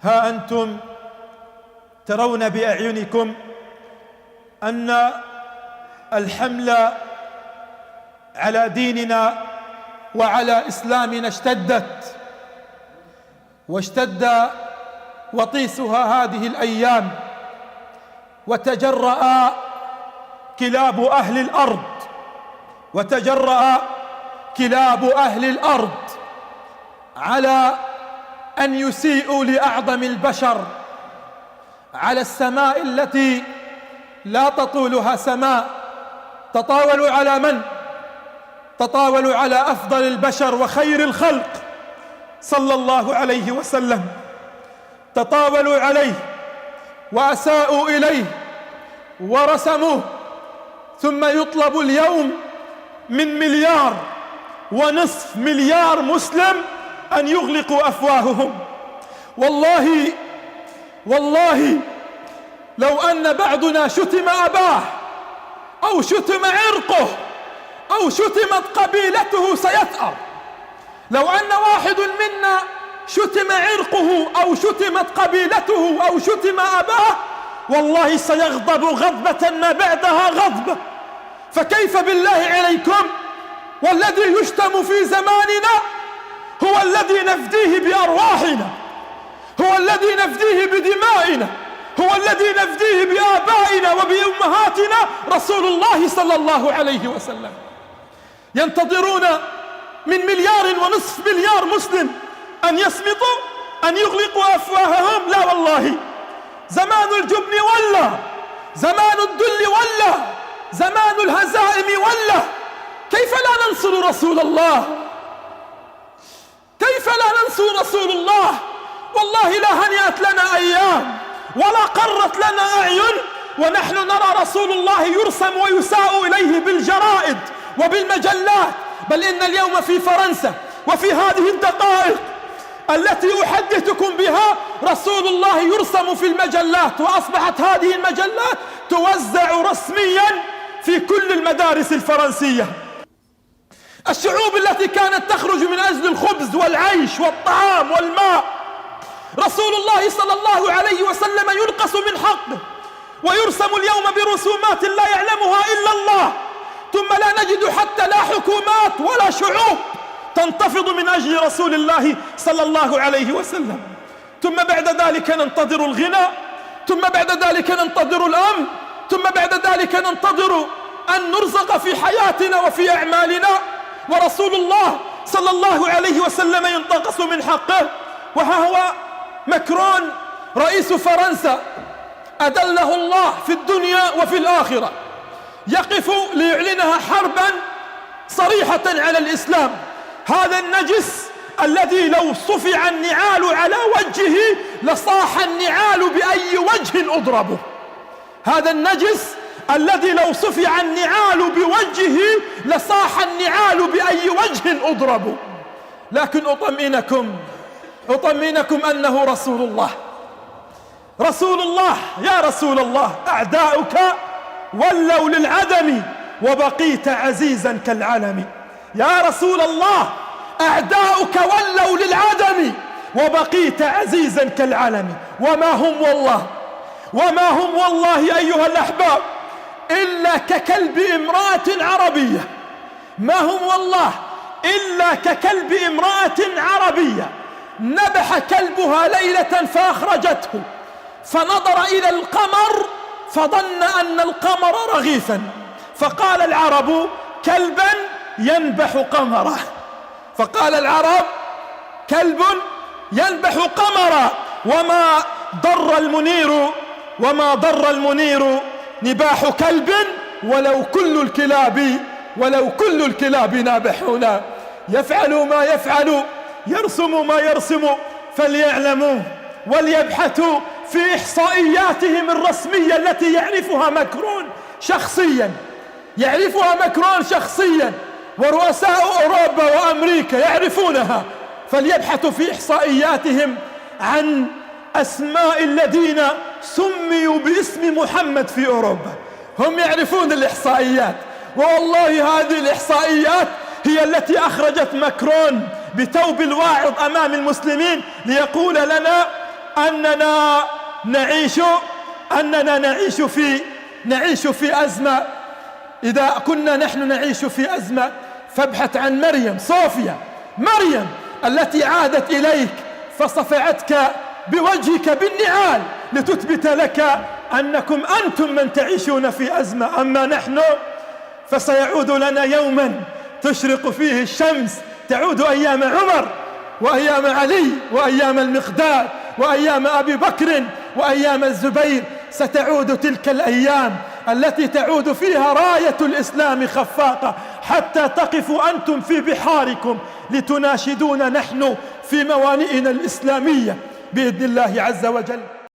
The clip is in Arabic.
ها أنتم ترون بأعينكم أن الحملة على ديننا وعلى إسلامنا اشتدت، واشتد وطيسها هذه الأيام، وتجرأ كلاب أهل الأرض، وتجرأ كلاب أهل الأرض على أن يسيئوا لأعظم البشر، على السماء التي لا تطولها سماء. تطاولوا على من؟ تطاولوا على أفضل البشر وخير الخلق صلى الله عليه وسلم، تطاولوا عليه وأساءوا إليه ورسموه، ثم يطلب اليوم من 1.5 مليار مسلم أن يغلقوا أفواههم. والله لو أن بعضنا شتم أباه أو شتم عرقه أو شتمت قبيلته سيثأر. لو أن واحد منا شتم عرقه أو شتمت قبيلته أو شتم أباه، والله سيغضب غضبة ما بعدها غضبة. فكيف بالله عليكم والذي يشتم في زماننا هو الذي نفديه بأرواحنا، هو الذي نفديه بدمائنا، هو الذي نفديه بآبائنا وبأمهاتنا، رسول الله صلى الله عليه وسلم. ينتظرون من 1.5 مليار مسلم أن يصمتوا، أن يغلقوا أفواههم؟ لا والله، زمان الجبن ولا، زمان الذل ولا، زمان الهزائم ولا. كيف لا ننصر رسول الله؟ كيف لا ننصر رسول الله؟ والله لا هنيت لنا أيام ولا قرت لنا أعين ونحن نرى رسول الله يرسم ويساء إليه بالجرائد وبالمجلات. بل إن اليوم في فرنسا وفي هذه الدقائق التي أحدثكم بها رسول الله يرسم في المجلات، وأصبحت هذه المجلات توزع رسميا في كل المدارس الفرنسية. الشعوب التي كانت تخرج من أجل الخبز والعيش والطعام والماء، رسول الله صلى الله عليه وسلم ينقص من حقه ويرسم اليوم برسومات لا يعلمها إلا الله. ثم لا نجد حتى لا حكومات ولا شعوب تنتفض من أجل رسول الله صلى الله عليه وسلم. ثم بعد ذلك ننتظر الغنى، ثم بعد ذلك ننتظر الأمن، ثم بعد ذلك ننتظر أن نرزق في حياتنا وفي أعمالنا، ورسول الله صلى الله عليه وسلم ينتقص من حقه. وها هو ماكرون رئيس فرنسا أدله الله في الدنيا وفي الآخرة يقف ليعلنها حربا صريحة على الإسلام. هذا النجس الذي لو صفع النعال على وجهه لصاح النعال بأي وجه أضربه. هذا النجس الذي لو صفع النعال بوجهه لصاح النعال بأي وجه أضربه. لكن أطمئنكم أنه رسول الله، رسول الله. يا رسول الله، أعداؤك ولوا للعدم وبقيت عزيزا كالعلم. يا رسول الله، أعداؤك ولوا للعدم وبقيت عزيزا كالعلم. وما هم والله أيها الأحباب إلا ككلب امرأة عربية. ما هم والله إلا ككلب امرأة عربية نبح كلبها ليلة فأخرجته، فنظر إلى القمر فظن أن القمر رغيفا، فقال العرب كلبا ينبح قمرا. فقال العرب كلب ينبح قمرا. وما ضر المنير نباح كلب ولو كل الكلاب نابحون. يفعل ما يفعل، يرسم ما يرسم، فليعلموا وليبحثوا في إحصائياتهم الرسمية التي يعرفها ماكرون شخصيا، ورؤساء أوروبا وأمريكا يعرفونها. فليبحثوا في إحصائياتهم عن أسماء الذين سميوا باسم محمد في أوروبا. هم يعرفون الإحصائيات، والله هذه الإحصائيات هي التي أخرجت ماكرون بثوب الواعظ أمام المسلمين ليقول لنا أننا نعيش في أزمة. إذا كنا نحن نعيش في أزمة فابحث عن مريم، صوفيا، مريم التي عادت إليك فصفعتك بوجهك بالنعال لتثبت لك أنكم أنتم من تعيشون في أزمة. أما نحن فسيعود لنا يوما تشرق فيه الشمس، تعود أيام عمر وأيام علي وأيام المقداد وأيام أبي بكر وأيام الزبير. ستعود تلك الأيام التي تعود فيها راية الإسلام خفاقة، حتى تقفوا أنتم في بحاركم لتناشدون نحن في موانئنا الإسلامية بإذن الله عز وجل.